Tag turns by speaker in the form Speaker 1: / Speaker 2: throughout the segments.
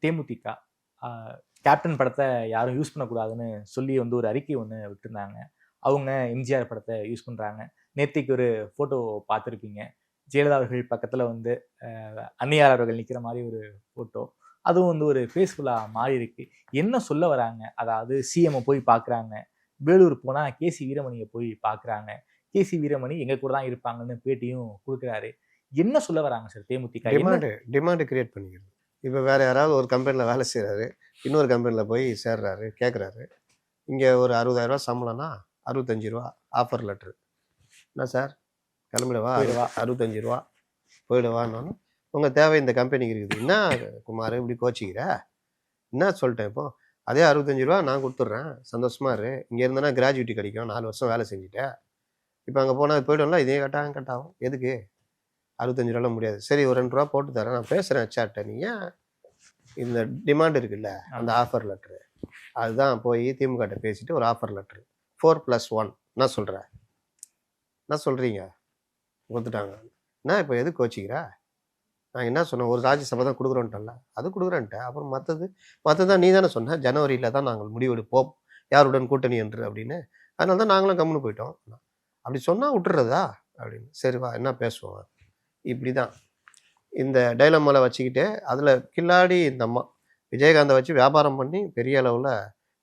Speaker 1: தேமுதிக captain படத்தை யாரும் use பண்ணக்கூடாதுன்னு சொல்லி வந்து ஒரு அறிக்கை ஒன்று விட்டுருந்தாங்க. அவங்க எம்ஜிஆர் படத்தை யூஸ் பண்ணுறாங்க. நேத்திக்கு ஒரு ஃபோட்டோ பார்த்துருப்பீங்க. ஜெயலலிதா அவர்கள் பக்கத்தில் வந்து அன்னியார் அவர்கள் நிற்கிற மாதிரி ஒரு ஃபோட்டோ. அதுவும் வந்து ஒரு ஃபேஸ்ஃபுல்லாக மாறி இருக்கு. என்ன சொல்ல வராங்க? அதாவது சிஎம் போய் பார்க்குறாங்க. வேலூர் போனால் கேசி வீரமணியை போய் பார்க்குறாங்க. கேசி வீரமணி எங்கள் கூட தான் இருப்பாங்கன்னு பேட்டியும் கொடுக்குறாரு. என்ன சொல்ல வராங்க சார் தேமுதிக?
Speaker 2: டிமாண்டு கிரியேட் பண்ணிக்கிறது. இப்போ வேறு யாராவது ஒரு கம்பெனியில் வேலை செய்கிறாரு, இன்னொரு கம்பெனியில் போய் சேர்றாரு, கேட்குறாரு. இங்கே ஒரு 60,000 சம்பளம்னா 65 ரூபா ஆஃபர் லெட்ரு. என்ன சார் கிளம்பிடவா? 65 ரூபா போயிடுவான்னு. உங்கள் தேவை இந்த கம்பெனிக்கு இருக்குது. என்ன குமார் இப்படி கோச்சிக்கிற? என்ன சொல்லிட்டேன் இப்போ? அதே 65 ரூபா நான் கொடுத்துட்றேன், சந்தோஷமா இரு. இங்கே இருந்தேன்னா கிராஜுவிட்டி கிடைக்கும், 4 வருஷம் வேலை செஞ்சுட்டேன். இப்போ அங்கே போனால் போய்டும்ல, இதே கட்டாகும். எதுக்கு 65 ரூபாலாம் முடியாது. சரி ஒரு 2 ரூபா போட்டு தரேன், நான் பேசுகிறேன் ஹெச்ஆர்ட்ட. நீ ஏன் இந்த டிமாண்ட் இருக்குல்ல, அந்த ஆஃபர் லெட்ரு அதுதான் போய் திமுகட்ட பேசிட்டு ஒரு ஆஃபர் லெட்ரு 4+1 என்ன சொல்கிறேன்? என்ன சொல்கிறீங்க? கொடுத்துட்டாங்க. என்ன இப்போ எது கோச்சிக்கிற? நான் என்ன சொன்னேன்? ஒரு ராஜ்யசபை தான் கொடுக்குறோன்ட்டல, அது கொடுக்குறேன்ட்டேன். அப்புறம் மற்றதான் நீ தானே சொன்ன, ஜனவரியில் தான் நாங்கள் முடிவெடுப்போம் யாருடன் கூட்டணி என்று அப்படின்னு. அதனால தான் நாங்களும் கம்முன்னு போயிட்டோம். அப்படி சொன்னால் விட்டுறதா அப்படின்னு. சரி வா என்ன பேசுவோம். இப்படி தான் இந்த டைலமாவில் வச்சுக்கிட்டு அதில் கில்லாடி இந்த அம்மா விஜயகாந்தை வச்சு வியாபாரம் பண்ணி பெரிய அளவில்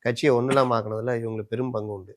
Speaker 2: கட்சியை ஒன்றுலாம் ஆக்குனதில் இவங்களுக்கு பெரும் பங்கு உண்டு.